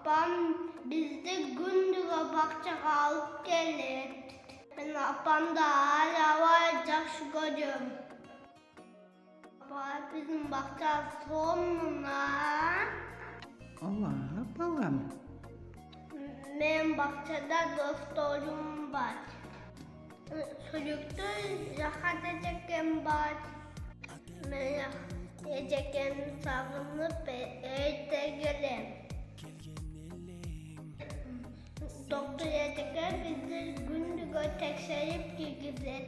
Apam bizde gündüze bakacak alıp gelir. Ben apam da hala var жақсы görüm. Apa bizim bakacağız sonuna. Allah balam. Men bakçada dostlarım var. Çocukta rahat edecekken var. Men edecekken sağlanıp evde gelin. Doktor edecekken bizi gündüz tekşerip gider.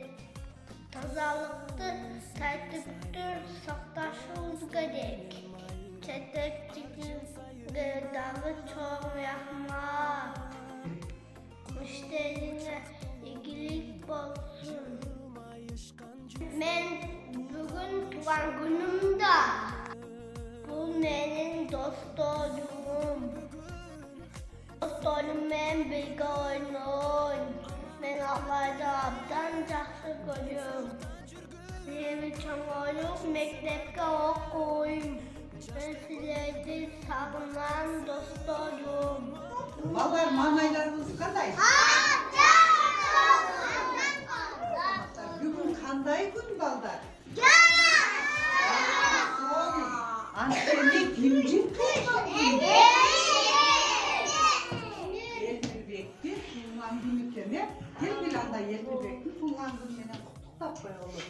Tazalıkta tertiptir saktaşımız gerek. Çetekçikli dağı çok yapma. Müşterine ilgilik olsun. Ben bugün tuvan günümde. Bu benim dostlarım. Dostlarım ben birlikte oynayın. Ben Allah'da abdan жақсы görüyorum. Benim çoğunluk mektepte okuyum. Ben sizleri sağlanan dostlarım. Ballar manaylarınız qanday? Bugün qanday gün ballar? Anteni kimcik Elbirbekti, tuğan günü kene, tel bilanda Elbirbekti, tuğan günü mene kutuktap koy olur.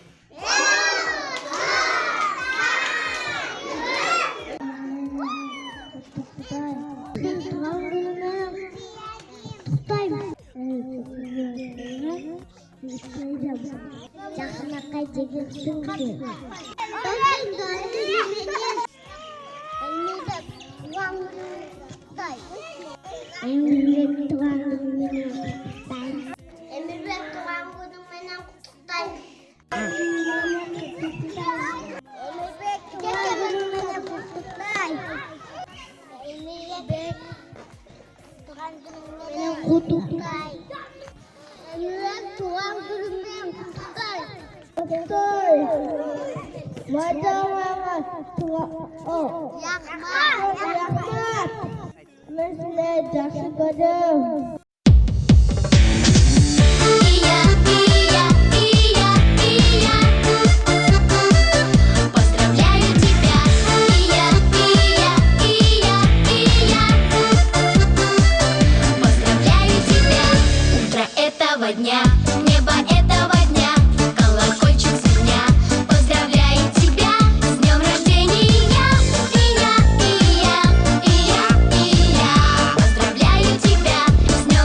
Жақынаққа жегілсің бе? Emir tuan gudung menang kututai. Жақсы көрдім. Дня, небо этого дня, колокольчик звеня, поздравляет тебя с днем рождения. И я, поздравляю тебя с днем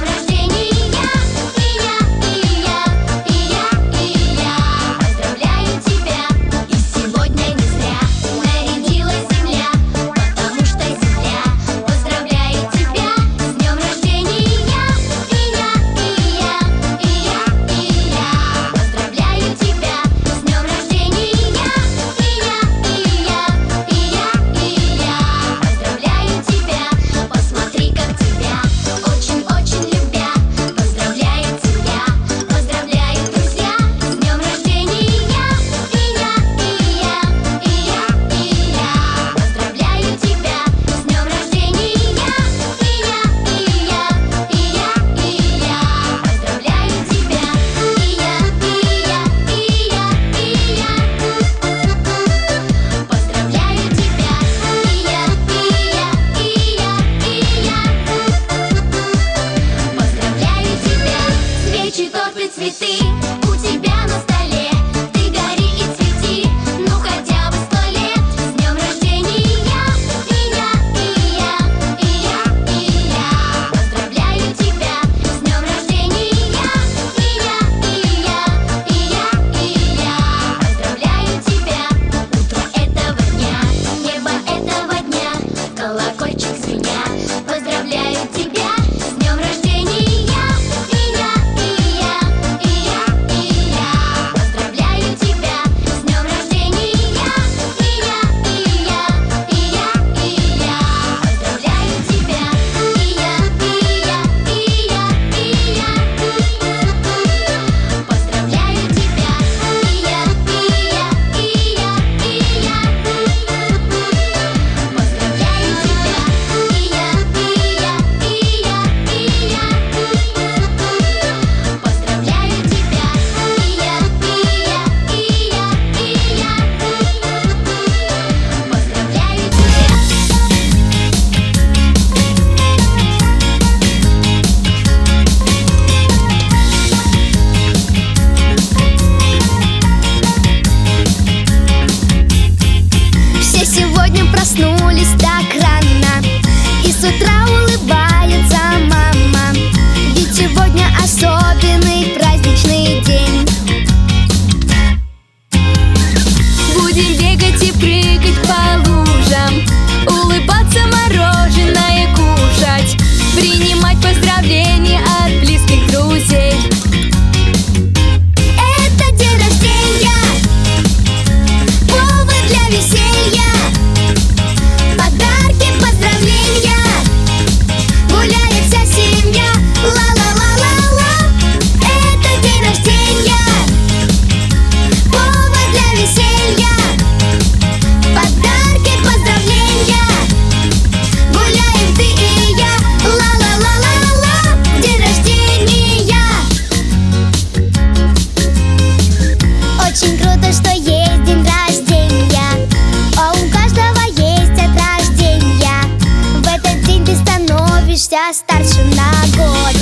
становишься старше на год.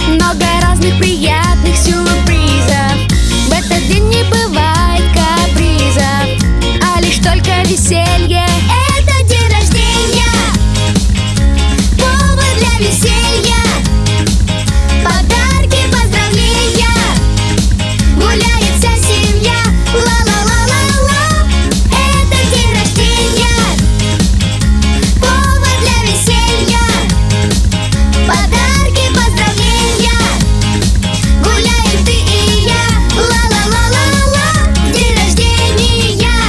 Много разных приятных сюрпризов. В этот день не бывает капризов, а лишь только веселье. Это день рождения, повод для веселья. Подарки, поздравления, гуляет вся семья. Ла-ла-ла-ла-ла. Это день рождения, повод для веселья. Подарки, поздравления, гуляем ты и я. Ла-ла-ла-ла-ла. День рождения.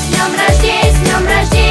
С днем рождения,